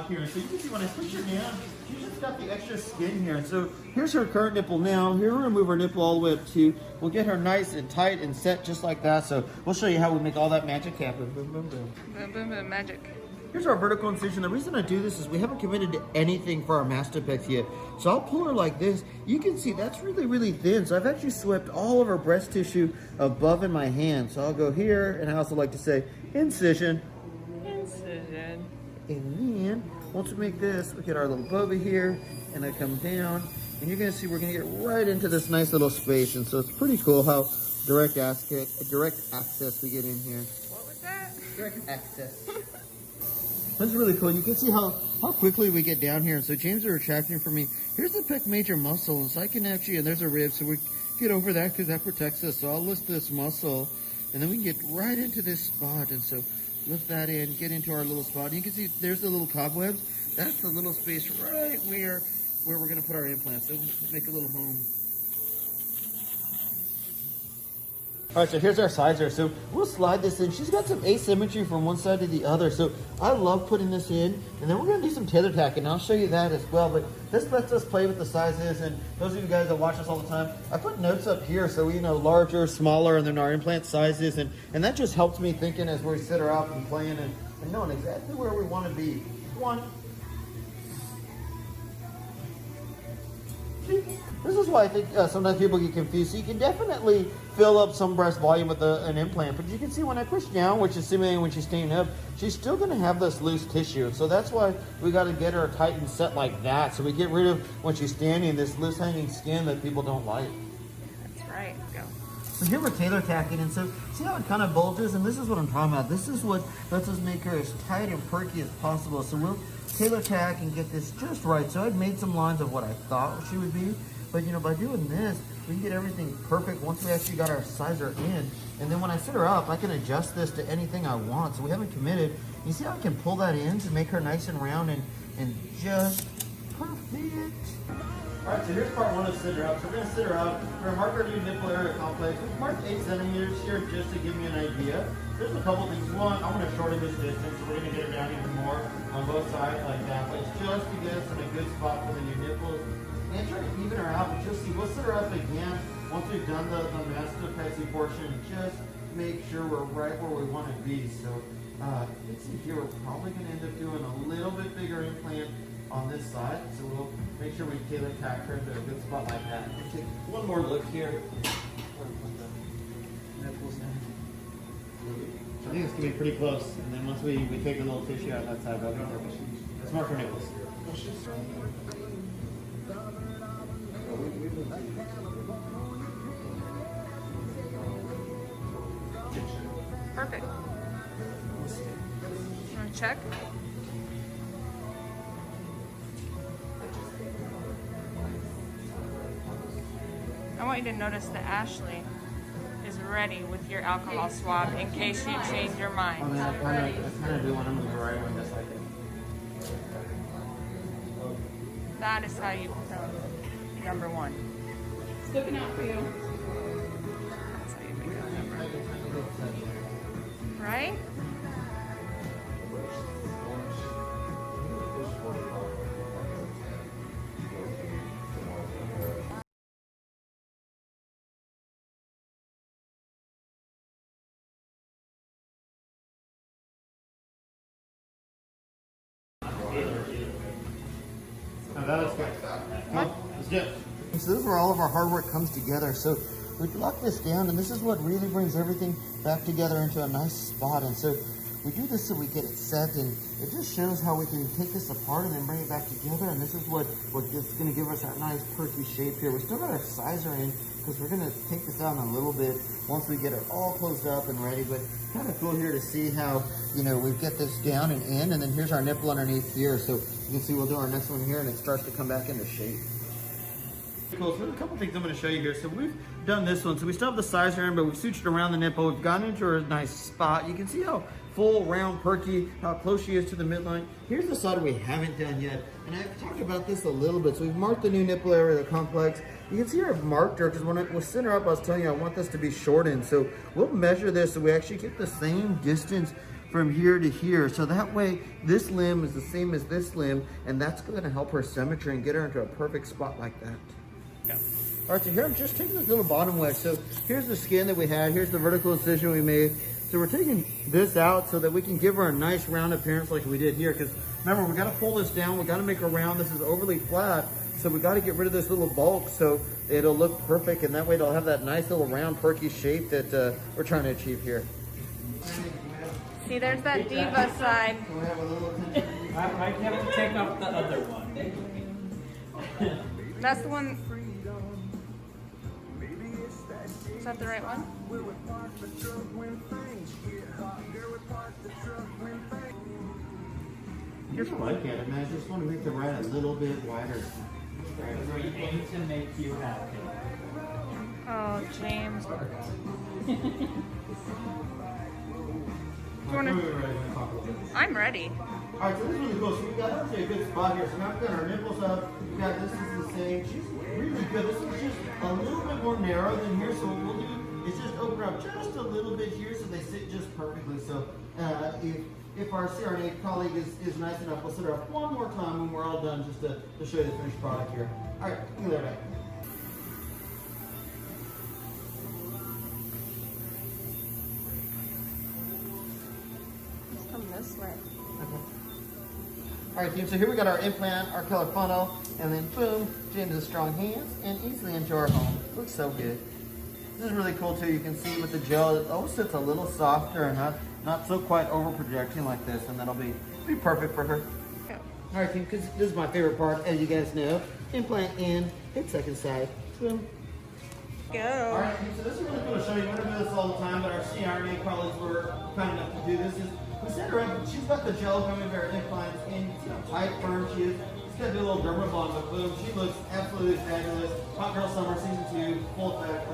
Here, so you can see when I push her down, she's just got the extra skin here. So here's her current nipple now. Here we're gonna move her nipple all the way up to. We'll get her nice and tight and set just like that. So we'll show you how we make all that magic happen. Boom, boom, boom. Boom, boom, boom, magic. Here's our vertical incision. The reason I do this is we haven't committed to anything for our mastopex yet. So I'll pull her like this. You can see that's really, really thin. So I've actually swept all of her breast tissue above in my hand. So I'll go here, and I also like to say incision. Incision. And then once we make this, we get our little boba here, and I come down, and you're gonna see we're gonna get right into this nice little space. And so it's pretty cool how direct access we get in here. What was that? Direct access. That's really cool. You can see how quickly we get down here. And so James are retracting for me. Here's the pec major muscle, and so I can actually, and there's a rib, so we get over that because that protects us. So I'll lift this muscle, and then we can get right into this spot. And so lift that in, get into our little spot. And you can see there's the little cobwebs. That's the little space right where we're gonna put our implants. So we'll make a little home. All right, so here's our sizer. So we'll slide this in. She's got some asymmetry from one side to the other. So I love putting this in. And then we're gonna do some tether tack, and I'll show you that as well. But this lets us play with the sizes. And those of you guys that watch us all the time, I put notes up here so we know larger, smaller, and then our implant sizes. And that just helps me thinking as we sit her up and playing and knowing exactly where we wanna be. 1, 2. This is why I think sometimes people get confused. So you can definitely fill up some breast volume with an implant, but you can see when I push down, which is simulating when she's standing up, she's still gonna have this loose tissue. So that's why we gotta get her tight and set like that. So we get rid of, when she's standing, this loose hanging skin that people don't like. That's right, go. So here we're tailor tacking, and so see how it kind of bulges? And this is what I'm talking about. This is what lets us make her as tight and perky as possible. So we'll tailor tack and get this just right. So I've made some lines of what I thought she would be. But you know, by doing this, we can get everything perfect once we actually got our sizer in. And then when I sit her up, I can adjust this to anything I want. So we haven't committed. You see how I can pull that in to make her nice and round and just perfect. All right, so here's part 1 of sit her up. So we're gonna sit her up. We're gonna mark our new nipple area complex. We've marked 8 centimeters here just to give me an idea. There's a couple things. One, I want to shorten this distance, so we're gonna get her down even more on both sides like that. But it's just to get us in a good spot for the new nipples. And try to even her out, but you'll see, we'll sit her up again once we've done the mastopexy portion and just make sure we're right where we want to be. So you can see here, we're probably going to end up doing a little bit bigger implant on this side. So we'll make sure we tailor tack her into a good spot like that. We'll take one more look here. I think it's going to be pretty close. And then once we take a little tissue out of that side, that'll be perfect. Let's mark her nipples. Perfect. Want to check? I want you to notice that Ashley is ready with your alcohol swab in case you change your mind. I mean, I kind of do want to move right when just like it. That is how you become number 1. It's looking out for you. That's how you become number 1. Right? That is good. Let's do it. So this is where all of our hard work comes together. So we lock this down, and this is what really brings everything back together into a nice spot. And so we do this so we get it set, and it just shows how we can take this apart and then bring it back together. And this is what is going to give us that nice perky shape here. We still got our sizer in because we're going to take this out in a little bit once we get it all closed up and ready. But kind of cool here to see how, you know, we get this down and in, and then here's our nipple underneath here. So you can see we'll do our next one here, and it starts to come back into shape. Cool. So there's a couple things I'm going to show you here. So we've done this one. So we still have the sizer in, but we've sutured around the nipple. We've gone into a nice spot. You can see how full, round, perky, how close she is to the midline. Here's the side we haven't done yet. And I've talked about this a little bit. So we've marked the new nipple area of the complex. You can see I've marked her because when I was setting her up, I was telling you I want this to be shortened. So we'll measure this so we actually get the same distance from here to here. So that way, this limb is the same as this limb, and that's gonna help her symmetry and get her into a perfect spot like that. Go. All right, so here I'm just taking this little bottom wedge. So here's the skin that we had. Here's the vertical incision we made. So we're taking this out so that we can give her a nice round appearance like we did here. Because remember, we got to pull this down. We got to make her round. This is overly flat. So we got to get rid of this little bulk so it'll look perfect. And that way it'll have that nice little round perky shape that we're trying to achieve here. See, there's that diva side. I have to take off the other one. That's the one. Is that the right one? Here's what I can't imagine. I just want to make the ride a little bit wider. We aim to make you happy. Oh, James. Do you wanna... I'm ready. All right, so this is really cool. So we got actually a good spot here. So now we've got our nipples up. We got this is the same. She's really good. This is just a little bit more narrow than here. So what we'll do is just open up just a little bit here so they sit just perfectly. So if our CRNA colleague is nice enough, we'll sit her up one more time when we're all done just to show you the finished product here. All right, you there, back. Let's come this way. All right, team, so here we got our implant, our color funnel, and then boom, into the strong hands and easily into our home. Looks so good. This is really cool too. You can see with the gel, it always sits a little softer and not so quite over projecting like this, and that'll be perfect for her. Go. All right, team, because this is my favorite part, as you guys know. Implant in, hit second side, boom. All Go. right, team, so this is really cool to show you. We don't do this all the time, but our CRNA colleagues were kind enough to do this. We set her up, she's got the gel gummy bear implants in, see how tight, firm she is. She's got to do a little derma bond, but boom, she looks absolutely fabulous. Hot Girl Summer Season 2, full effect.